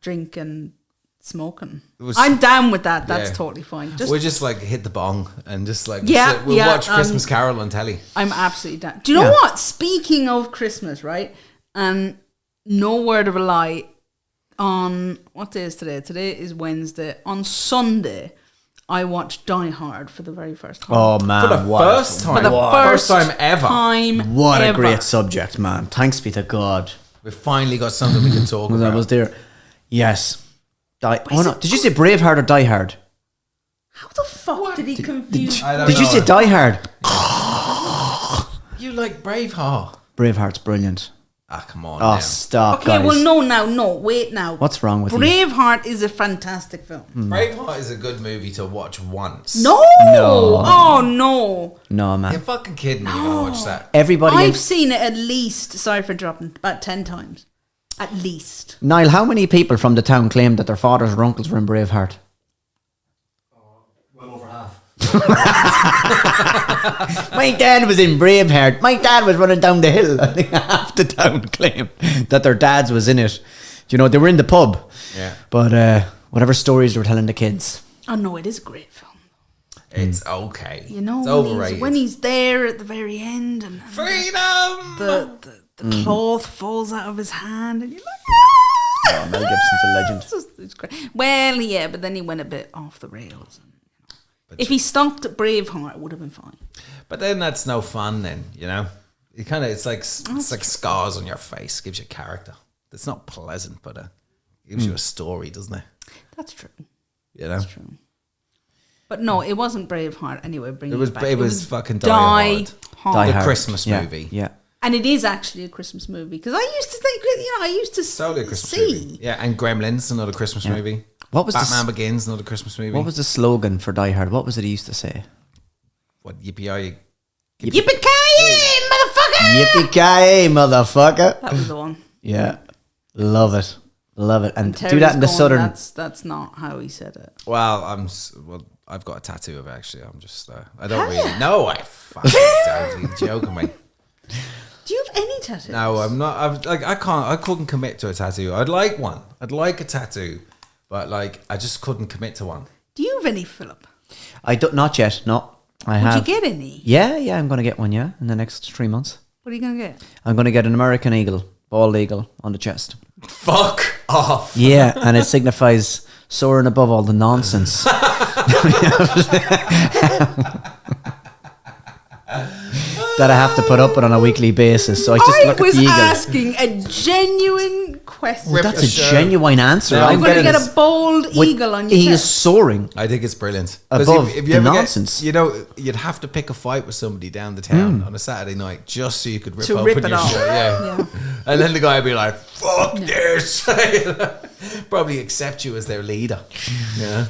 drink and smoking. Was- I'm down with that. That's Yeah. totally fine. We'll just like hit the bong and just like Yeah, we'll yeah, watch Christmas Carol on telly. I'm absolutely down. Do you know what? Speaking of Christmas, right? And no word of a lie. On what day is today? Today is Wednesday. On Sunday, I watched Die Hard for the very first time. Oh man, For the what first time, for the first time ever. what a ever. great subject, man. Thanks be to God. We've finally got something we can talk I about. was there. Yes. Oh no! Did you say Braveheart or Die Hard? How the fuck did he confuse? I don't Did you know. say Die Hard? You like Braveheart? Braveheart's brilliant. Ah, come on. Oh, now. stop, Okay, guys. well, no, wait now. What's wrong with you? Braveheart is a fantastic film. Braveheart is a good movie to watch once. No! Oh, no. No, man. You're fucking kidding me. You don't watch that. Everybody. I've seen it at least, sorry for dropping, about 10 times. At least. Niall, how many people from the town claimed that their fathers or uncles were in Braveheart? Well over half. My dad was in Braveheart. My dad was running down the hill. I think half the town claimed that their dads was in it. You know, they were in the pub. Yeah. But whatever stories they were telling the kids. Oh, no, it is a great film. It's okay. You know, it's overrated. when he's there at the very end and Freedom! the cloth falls out of his hand and you're like, Oh, Mel Gibson's a legend. it's great. Well, yeah, but then he went a bit off the rails. If he stopped at Braveheart, it would have been fine. But then that's no fun then, you know? You kind of, it's like scars on your face. Gives you character. It's not pleasant, but gives you a story, doesn't it? That's true. You know? That's true. But no, it wasn't Braveheart anyway. It was fucking Die Die Hard. Hard. The Hard. Christmas Yeah, movie. Yeah. And it is actually a Christmas movie because I used to think, I used to Totally a Christmas see. movie. Yeah, and Gremlins, another Christmas movie. What was Batman Begins, another Christmas movie. What was the slogan for Die Hard? What was it he used to say? What, yippee-yi? Yippee-ki-yay, motherfucker! Yippee-ki-yay, motherfucker. That was the one. Yeah. Love it. Love it. And do Terry's that in the going, southern... That's not how he said it. Well, I've got a tattoo of it, actually. I'm just, I don't really know. I fucking don't. You're joking me. Do you have any tattoos? No, I'm not. I couldn't commit to a tattoo. I'd like one. I'd like a tattoo, but like I just couldn't commit to one. Do you have any, Philip? I don't... Not yet, no. I Would have... you get any? Yeah, I'm going to get one, in the next 3 months. What are you going to get? I'm going to get an American eagle, bald eagle, on the chest. Fuck off. Yeah, and it signifies soaring above all the nonsense. that I have to put up with on a weekly basis. So I just look at was the eagle. asking a genuine question. Well, that's a genuine answer. Yeah, I'm I'm going to getting get a bold with- eagle on your He is chest. soaring. I think it's brilliant. 'Cause Above if the you ever nonsense. you know, you'd have to pick a fight with somebody down the town on a Saturday night just so you could rip To open rip it your off. shirt. Yeah. And then the guy would be like, "Fuck this!" Probably accept you as their leader. Yeah.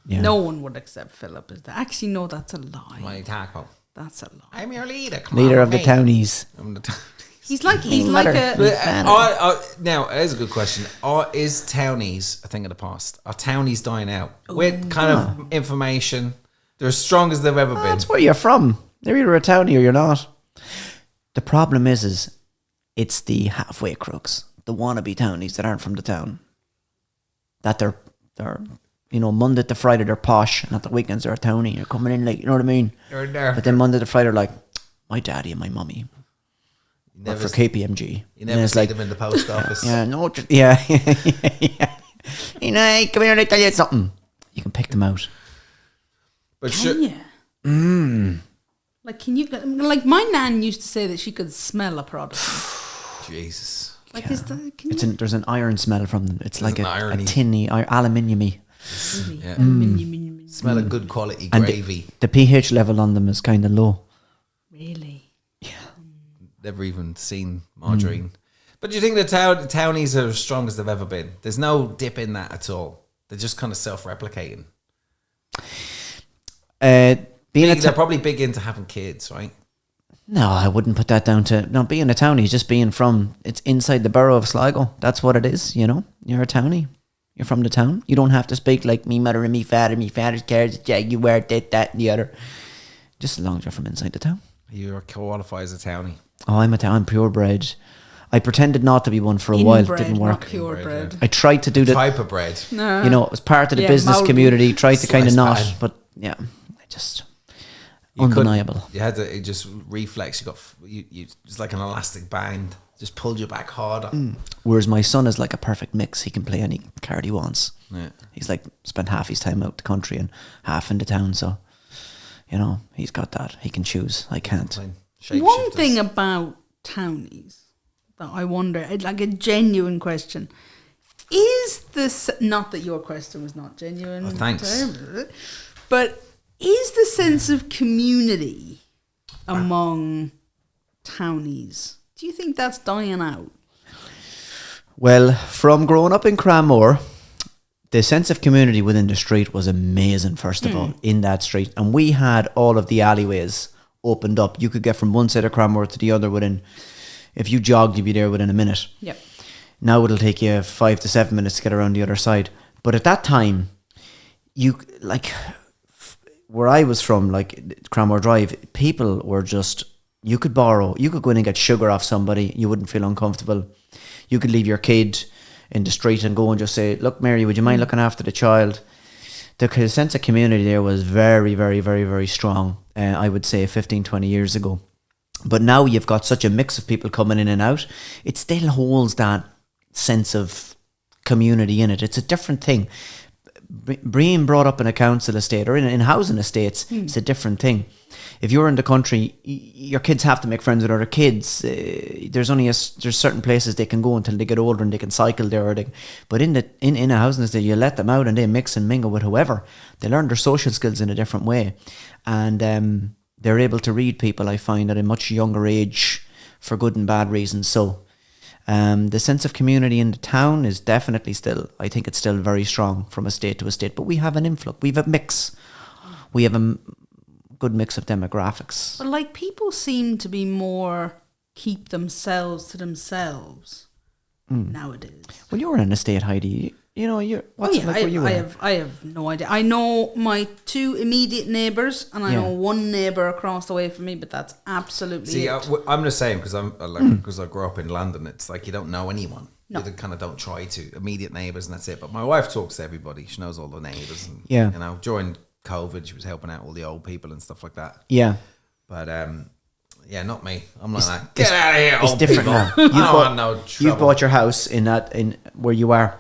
Yeah. No one would accept Philip as that. Actually, no, that's a lie. My tackle. That's a lie. I'm your leader. Come Leader on, of the mate. townies. I'm the He's like Letter. a. Now, here's a good question. Is townies a thing of the past? Are townies dying out? With kind of information, they're as strong as they've ever been. That's where you're from. You're either a townie or you're not. The problem is it's the halfway crooks. the wannabe townies that aren't from the town. That they're Monday to Friday they're posh, and at the weekends they're a townie. You're coming in late, you know what I mean? You're there. But then Monday to Friday they're like, my daddy and my mummy work for KPMG. You never see them in the post office. Yeah, no, yeah. You know, come here, let me tell you something. You can pick them out. But like, can you? Like, my nan used to say that she could smell a product. Jesus. Like, there's an iron smell from them. It's like a tinny, aluminium-y. Yeah. Smell a good quality gravy. The pH level on them is kind of low. Really? Yeah. Never even seen margarine. But do you think the townies are as strong as they've ever been? There's no dip in that at all. They're just kind of self-replicating. They're probably big into having kids, right? No, I wouldn't put that down to... No, being a townie is just being from... It's inside the borough of Sligo. That's what it is, you know? You're a townie. You're from the town. You don't have to speak like me mother and me father's car's a Jaguar, that and the other. Just as long as you're from inside the town. You qualify as a townie. Oh, I'm purebred. I pretended not to be one for a while. It didn't work. Purebred. I tried to do the... Type of bread. No. You know, it was part of the business community. Tried to kind of not. Pan. But, yeah, I just... Undeniable. You had to it just reflex. You it's like an elastic band. Just pulled you back harder. Whereas my son is like a perfect mix. He can play any card he wants. Yeah. He's like spent half his time out the country and half in the town. So, you know, he's got that. He can choose. I can't. One thing about townies that I wonder, like a genuine question, is this, not that your question was not genuine. Oh, thanks. But is the sense of community among townies, do you think that's dying out? Well, from growing up in Cranmore, the sense of community within the street was amazing, first of all, in that street. And we had all of the alleyways opened up. You could get from one side of Cranmore to the other within, if you jogged, you'd be there within a minute. Yep. Now it'll take you 5 to 7 minutes to get around the other side. But at that time, where I was from, like Cranmore Drive, people were just, you could go in and get sugar off somebody, you wouldn't feel uncomfortable. You could leave your kid in the street and go and just say, look, Mary, would you mind looking after the child? The sense of community there was very, very, very, very strong, I would say 15, 20 years ago. But now you've got such a mix of people coming in and out, it still holds that sense of community in it. It's a different thing. Being brought up in a council estate or in housing estates, it's a different thing. If you're in the country, your kids have to make friends with other kids. There's certain places they can go until they get older and they can cycle there. But in a housing estate, you let them out and they mix and mingle with whoever. They learn their social skills in a different way, and they're able to read people, I find, at a much younger age for good and bad reasons. So the sense of community in the town is definitely still, I think it's still very strong from estate to estate. But we have an influx. We have a mix. We have a good mix of demographics. But like, people seem to be more keep themselves to themselves nowadays. Well, you're in an estate, Heidi. You know, I have no idea. I know my two immediate neighbours, and I know one neighbour across the way from me, but that's absolutely it. I'm the same because because I grew up in London. It's like you don't know anyone. No. You kind of don't try to. Immediate neighbours, and that's it. But my wife talks to everybody. She knows all the neighbours. And, yeah. You know, during COVID, she was helping out all the old people and stuff like that. Yeah. But yeah, not me. I'm like that. Get out of here, it's old different people. Now. You've bought your house in where you are,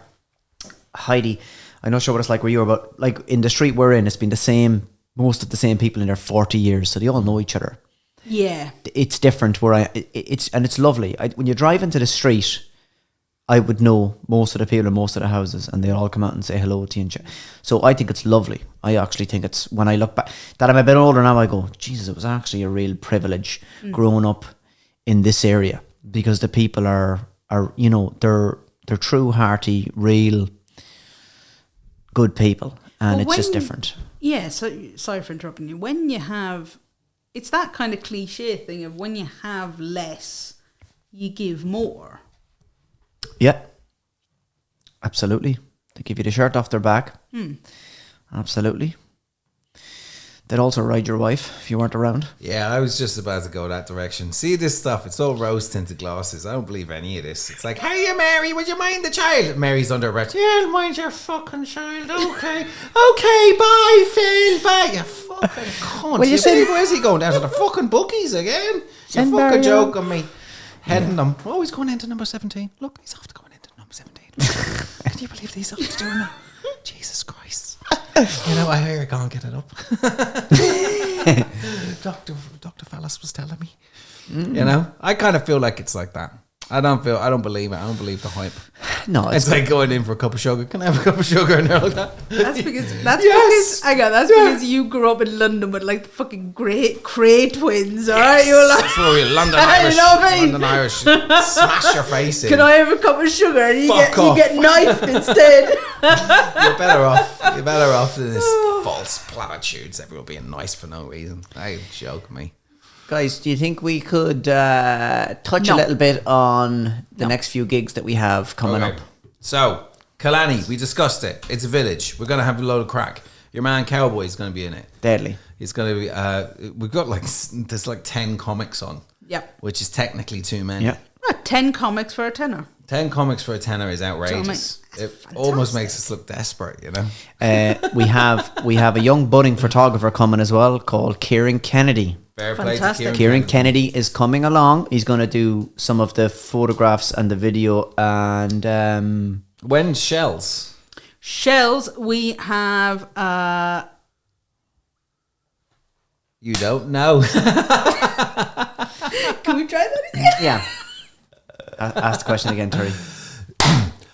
Heidi. I'm not sure what it's like where you are, but like in the street we're in, it's been the same. Most of the same people in there 40 years, so they all know each other. Yeah, it's different where it's lovely. When you drive into the street, I would know most of the people in most of the houses, and they all come out and say hello to you. So I think it's lovely. I actually think it's, when I look back, that I'm a bit older now, I go, Jesus, it was actually a real privilege growing up in this area, because the people are you know, they're true, hearty, real, good people, and it's just different. Yeah, so sorry for interrupting you. When you have, it's that kind of cliche thing of when you have less, you give more. Yeah, absolutely. They give you the shirt off their back. Absolutely. They'd also ride your wife if you weren't around. Yeah, I was just about to go that direction. See this stuff? It's all rose-tinted glasses. I don't believe any of this. It's like, hey, Mary, would you mind the child? Mary's under her breath. Yeah, I'll mind your fucking child. Okay. Okay, bye, Phil. Bye. You fucking cunt. Well, where's he going? Down to the fucking bookies again? You're fucking joking me. Heading them. Oh, he's going into number 17. Look, he's off to going into number 17. Can you believe he's off to doing that? Jesus Christ. You know, I hear you're going to get it up. Dr. Fallis was telling me. You know, I kind of feel like it's like that. I don't believe it. I don't believe the hype. No, it's like going in for a cup of sugar. Can I have a cup of sugar? And they're like that. That's because you grew up in London with like the fucking great Cray twins, alright? You were like, that's where we London Irish. You know what I mean? London Irish. Smash your face in. Can I have a cup of sugar? And you Fuck get knifed instead. You're better off. You're better off than this false platitudes. Everyone being nice for no reason. Hey, joke me. Guys, do you think we could touch a little bit on the next few gigs that we have coming up? So, Killarney, we discussed it. It's a village. We're going to have a load of crack. Your man Cowboy is going to be in it. Deadly. He's going to be... we've got there's 10 comics on. Yep. Which is technically too many. Yeah. 10 comics for a tenner. 10 comics for a tenner is outrageous. It almost makes us look desperate, you know? We have a young budding photographer coming as well called Kieran Kennedy. Fair play to Kieran Kennedy is coming along. He's going to do some of the photographs and the video. And when Shells, we have. You don't know. Can we try that again? Yeah. Ask the question again, Terry.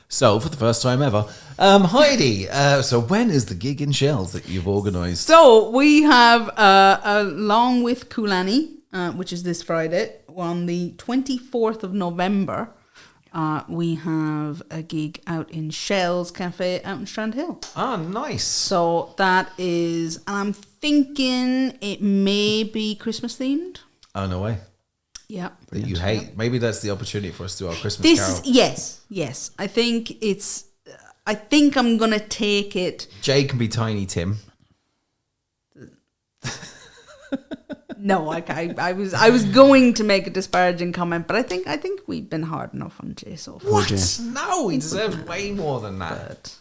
So, for the first time ever, Heidi, so when is the gig in Shells that you've organised? So, we have, along with Coolani, which is this Friday, on the 24th of November, we have a gig out in Shells Cafe out in Strand Hill. Ah, nice. So, that is, and I'm thinking it may be Christmas themed. Oh, no way. Yeah. That you hate. Maybe that's the opportunity for us to do our Christmas carol. Yes. I think I'm going to take it. Jay can be Tiny Tim. No, I was going to make a disparaging comment, but I think we've been hard enough on Jay so far. What? No, he deserves way more than that.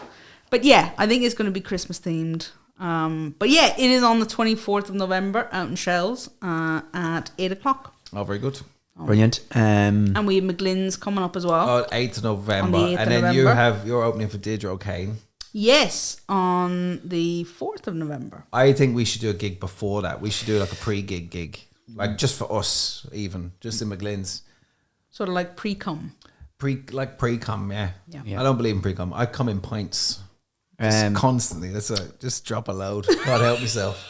But yeah, I think it's going to be Christmas themed. But yeah, it is on the 24th of November out in Shells at 8:00. Oh, very good. Brilliant. And we have McGlynn's coming up as well. Oh, 8th of November. On the 8th and of then November. you're opening for Deirdre O'Kane. Yes, on the 4th of November. I think we should do a gig before that. We should do like a pre-gig gig. Like just for us, even. Just in McGlynn's. Sort of like pre-cum. Pre-cum, yeah. Yeah. I don't believe in pre-cum. I come in pints. Just constantly. Just drop a load. Can't help myself.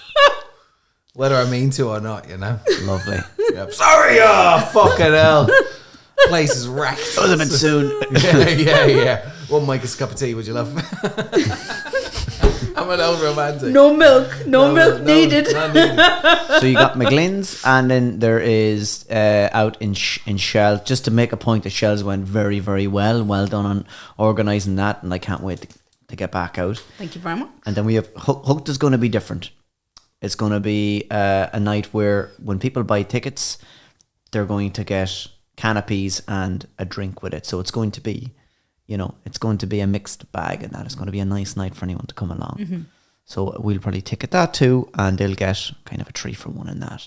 Whether I mean to or not, you know. Lovely. Yep. Sorry, fucking hell. Place is wrecked. It was a bit soon. Yeah. One make us a cup of tea, would you love? I'm an old romantic. No milk needed. Not needed. So you got McGlynn's, and then there is out in Shell. Just to make a point, the Shells went very, very well. Well done on organising that, and I can't wait to get back out. Thank you very much. And then we have Hooked is going to be different. It's going to be a night where when people buy tickets, they're going to get canopies and a drink with it. So it's going to be, it's going to be a mixed bag, and that is going to be a nice night for anyone to come along. Mm-hmm. So we'll probably ticket that too, and they'll get kind of a 3-for-1 in that.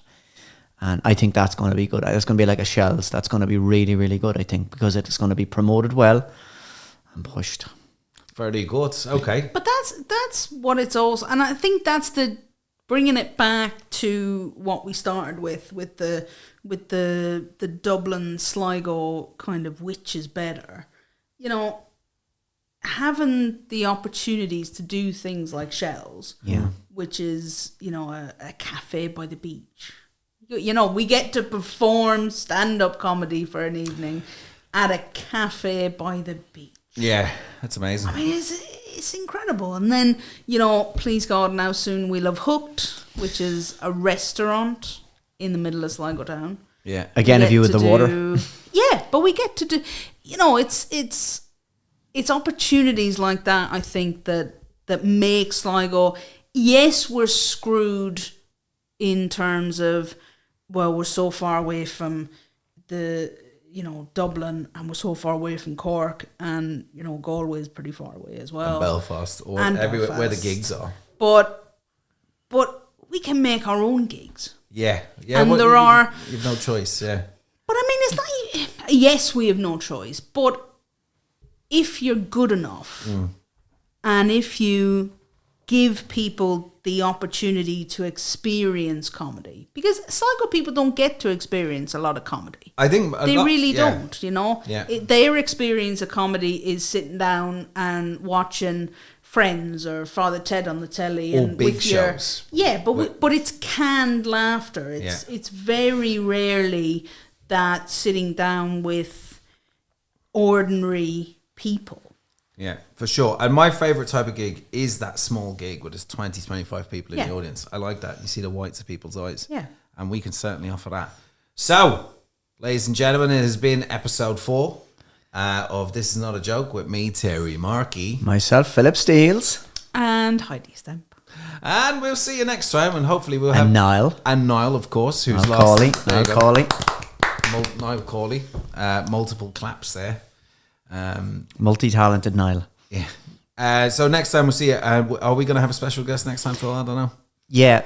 And I think that's going to be good. It's going to be like a Shells. That's going to be really, really good, I think, because it's going to be promoted well and pushed. Very good. Okay. But that's what it's also, and I think that's the bringing it back to what we started with the Dublin Sligo kind of which is better. Having the opportunities to do things like Shells, which is a cafe by the beach. We get to perform stand-up comedy for an evening at a cafe by the beach. Yeah, that's amazing. I mean, it's incredible. And then, please God, now soon we'll have Hooked, which is a restaurant in the middle of Sligo town. Yeah. Again, if you with the water. Yeah, but we get to do, it's opportunities like that, I think, that make Sligo, yes, we're screwed in terms of, well, we're so far away from Dublin, and we're so far away from Cork, and Galway is pretty far away as well, and Belfast, or and everywhere Belfast. where the gigs are. But we can make our own gigs. Yeah. And you've no choice. Yeah. But I mean, it's like, yes, we have no choice. But if you're good enough, and if you give people the opportunity to experience comedy, because Sligo people don't get to experience a lot of comedy. I think they really don't, Yeah. Their experience of comedy is sitting down and watching Friends or Father Ted on the telly, or and big with shows. But it's canned laughter. It's very rarely that sitting down with ordinary people. Yeah, for sure. And my favourite type of gig is that small gig where there's 20, 25 people in the audience. I like that. You see the whites of people's eyes. Yeah. And we can certainly offer that. So, ladies and gentlemen, it has been episode 4 of This Is Not a Joke with me, Terry Markey. Myself, Philip Steels. And Heidi Stemp. And we'll see you next time, and hopefully we'll have... Niall. And Niall, of course, who's Niall lost... Cawley. There you Niall go. Cawley. Niall Cawley. Multiple claps there. Multi-talented Niall. Yeah. So next time we'll see you. Are we going to have a special guest next time, Phil? I don't know. Yeah.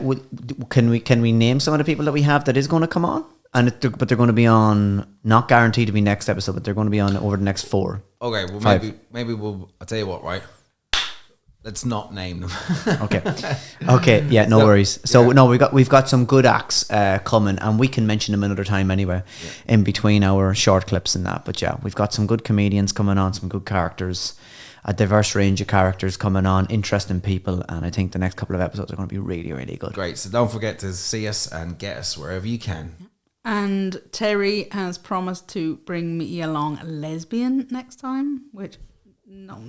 Can we name some of the people that we have that is going to come on? But they're going to be on, not guaranteed to be next episode, but they're going to be on over the next 4. Okay, well, 5. maybe we'll... I'll tell you what, right? Let's not name them. Okay, yeah, no worries. So no, we've got some good acts coming, and we can mention them another time anyway, in between our short clips and that. But yeah, we've got some good comedians coming on, some good characters, a diverse range of characters coming on, interesting people, and I think the next couple of episodes are going to be really, really good. Great. So don't forget to see us and get us wherever you can. And Terry has promised to bring me along a lesbian next time, which no.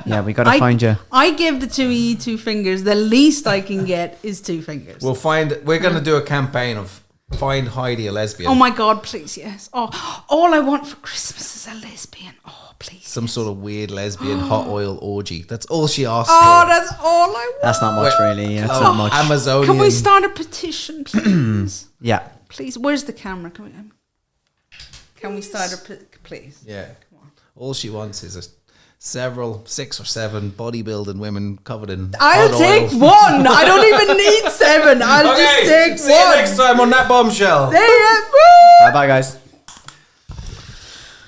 Yeah, we got to find you. I give the 2 fingers. The least I can get is 2 fingers. We're going to do a campaign of find Heidi a lesbian. Oh my God, please, yes. Oh, all I want for Christmas is a lesbian. Oh, please. Some sort of weird lesbian hot oil orgy. That's all she asked Oh, for. that's all I want. That's not much, really. Yeah, it's not much. Amazonian. Can we start a petition, please? Yeah. Please, where's the camera? Can we start please? Yeah. Come on. All she wants is 6 or 7 bodybuilding women covered in I'll hot take oil. 1. I don't even need 7. I'll just take 1. See you next time on that bombshell. See ya. Woo! Bye, guys.